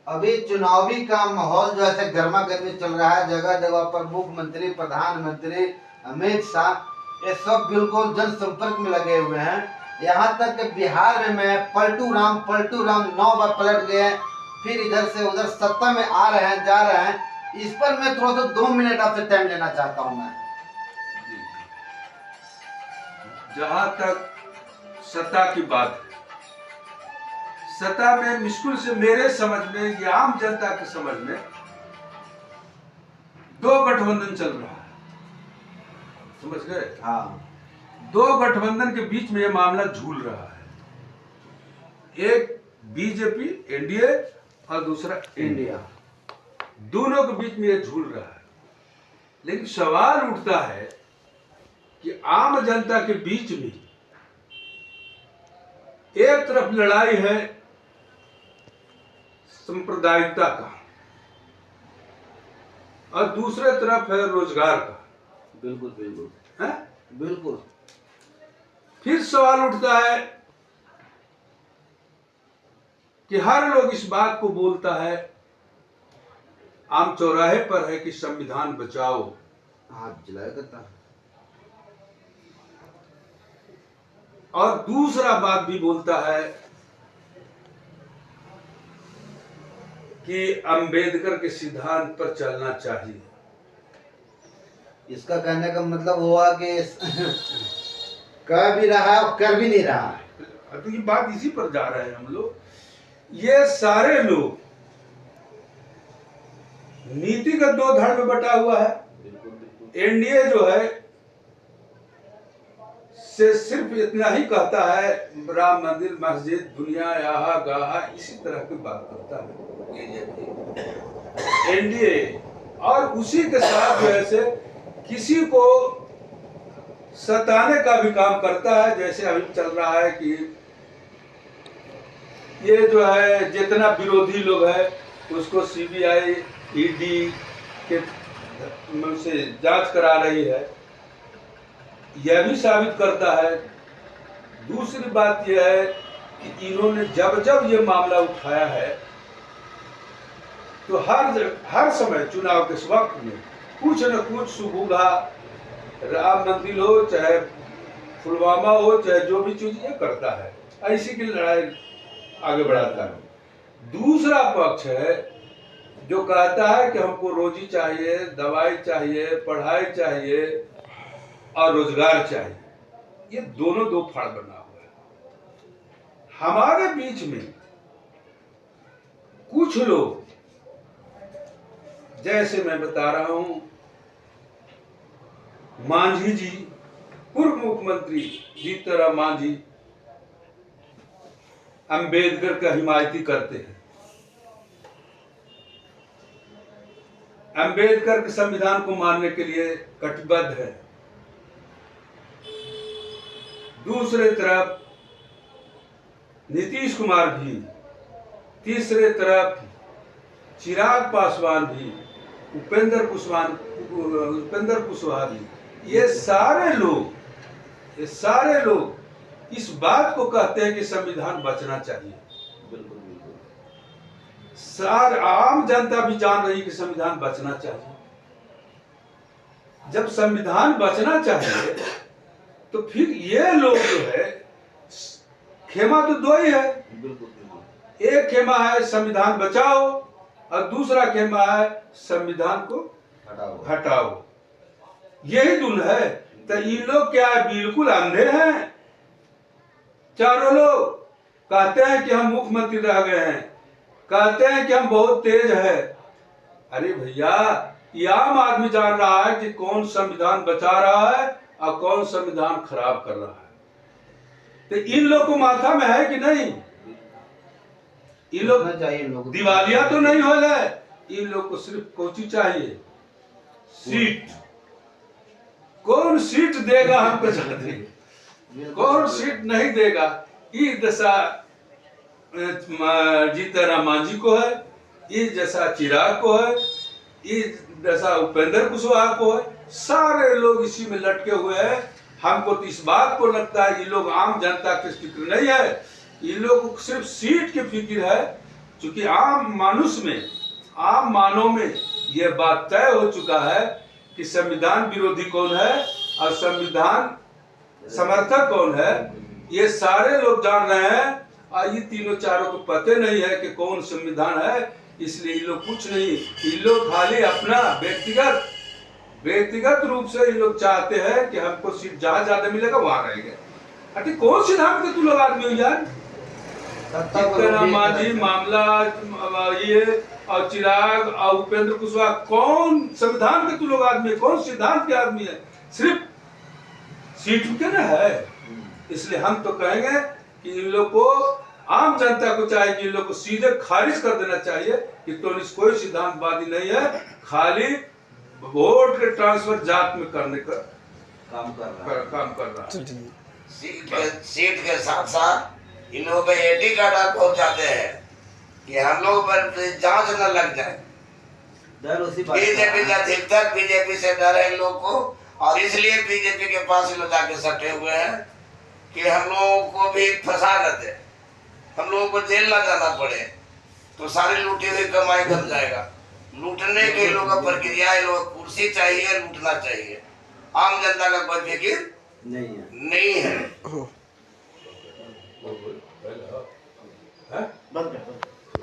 अभी चुनावी का माहौल जो है गर्मा गर्मी चल रहा है। जगह जगह पर मुख्यमंत्री, प्रधानमंत्री, अमित शाह, ये सब बिल्कुल जनसंपर्क में लगे हुए हैं। यहाँ तक कि बिहार में मैं पलटू राम 9 बार पलट गए, फिर इधर से उधर सत्ता में आ रहे हैं, जा रहे हैं। इस पर मैं थोड़ा सा 2 मिनट आपसे टाइम लेना चाहता हूँ। मैं जहां तक सत्ता की बात है, सत्ता में मुश्किल से मेरे समझ में या आम जनता के समझ में 2 गठबंधन चल रहा है, समझ गए? हाँ, 2 गठबंधन के बीच में यह मामला झूल रहा है। एक बीजेपी एनडीए और दूसरा इंडिया, दोनों के बीच में यह झूल रहा है। लेकिन सवाल उठता है कि आम जनता के बीच में एक तरफ लड़ाई है सांप्रदायिकता का और दूसरे तरफ है रोजगार का। बिल्कुल बिल्कुल है? बिल्कुल। फिर सवाल उठता है कि हर लोग इस बात को बोलता है, आम चौराहे पर है कि संविधान बचाओ, हाथ जलाया करता है। और दूसरा बात भी बोलता है कि अंबेडकर के सिद्धांत पर चलना चाहिए। इसका कहने का मतलब हुआ कि कह भी रहा है और कर भी नहीं रहा है। तो ये बात इसी पर जा रहे हैं हम लोग। ये सारे लोग नीतिगत 2 धड़ में बटा हुआ है। एनडीए जो है से सिर्फ इतना ही कहता है, राम मंदिर, मस्जिद, दुनिया यहाँ गाहा, इसी तरह की बात करता है एनडीए। और उसी के साथ जो है किसी को सताने का भी काम करता है। जैसे अभी चल रहा है कि ये जो है जितना विरोधी लोग है उसको सीबीआई ईडी के से जांच करा रही है, यह भी साबित करता है। दूसरी बात यह है कि इन्होंने जब जब ये मामला उठाया है तो हर समय चुनाव के वक्त में कुछ न कुछ सुबुगा, राम मंदिर हो चाहे पुलवामा हो चाहे जो भी चीज ये करता है, ऐसी की लड़ाई आगे बढ़ाता है। दूसरा पक्ष है जो कहता है कि हमको रोजी चाहिए, दवाई चाहिए, पढ़ाई चाहिए और रोजगार चाहिए। ये दोनों 2 फाड़ बना हुआ है। हमारे बीच में कुछ लोग, जैसे मैं बता रहा हूं, मांझी जी, पूर्व मुख्यमंत्री जीतनराम मांझी अंबेडकर का हिमायती करते हैं, अंबेडकर के संविधान को मानने के लिए कटिबद्ध है। दूसरे तरफ नीतीश कुमार भी, तीसरे तरफ चिराग पासवान भी, उपेंद्र कुशवाहा भी, ये सारे लोग इस बात को कहते हैं कि संविधान बचना चाहिए। बिल्कुल बिल्कुल। आम जनता भी जान रही कि संविधान बचना चाहिए। जब संविधान बचना चाहिए तो फिर ये लोग जो है, खेमा तो 2 ही है। बिल्कुल बिल्कुल। एक खेमा है संविधान बचाओ और दूसरा खेमा है संविधान को हटाओ। यही धुन है। तो ये लोग क्या है, बिल्कुल अंधे हैं। चारों लोग कहते हैं कि हम मुख्यमंत्री रह गए हैं, कहते हैं कि हम बहुत तेज है। अरे भैया, ये आम आदमी जान रहा है कि कौन संविधान बचा रहा है और कौन संविधान खराब कर रहा है। तो इन लोग को माथा में है कि नहीं? इन लोग दिवालिया तो नहीं हो रहा है। इन लोग को सिर्फ कोची चाहिए, सीट। कौन सीट देगा हमको जाते, कौन सीट नहीं देगा। ये दशा जीतनराम मांझी को है, ये जैसा चिराग को है, ये जैसा उपेंद्र कुशवाहा को है। सारे लोग इसी में लटके हुए हैं। हमको तो इस बात को लगता है ये लोग आम जनता की फिक्र नहीं है, ये लोग को सिर्फ सीट की फिक्र है। क्योंकि आम मानुष में, आम मानव में यह बात तय हो चुका है कि संविधान विरोधी कौन है और संविधान समर्थक कौन है। ये सारे लोग जान रहे हैं और ये तीनों चारों को पता नहीं है कि कौन संविधान है। इसलिए ये लोग कुछ नहीं, ये लोग खाली अपना व्यक्तिगत रूप से ये लोग चाहते हैं कि हमको सीट जहां ज्यादा मिलेगा वहां रहेंगे। अरे कौन सिद्धांत के तू लोग आदमी हो यार? मांझी मामला ये और चिराग और उपेंद्र कुशवाहा, कौन संविधान के तू लोग आदमी है? कौन सिद्धांत के आदमी है? सिर्फ सीट के ना है। इसलिए हम तो कहेंगे कि इन लोग को, आम जनता को चाहिए कि इन लोग को सीधे खारिज कर देना चाहिए कि तो कोई सिद्धांतवादी नहीं है, खाली वोट के ट्रांसफर जात में करने का काम कर रहा है। सीट के साथ साथ इन लोगों पे एडी का डर पहुंचाते हैं कि हम लोग पर जांच न लग जाए। बीजेपी का अधिकतर बीजेपी से डर है इन लोग को, और इसलिए बीजेपी के पास इन लोग जाके सटे हुए हैं कि हम लोगों को भी फंसा न दे, हम लोगों को जेल न जाना पड़े, तो सारी लूटी हुई कमाई बन जाएगा। लूटने के लोग का प्रक्रिया, लोग कुर्सी चाहिए, लूटना चाहिए। आम जनता का कोई फिक्र नहीं है। बंद कर।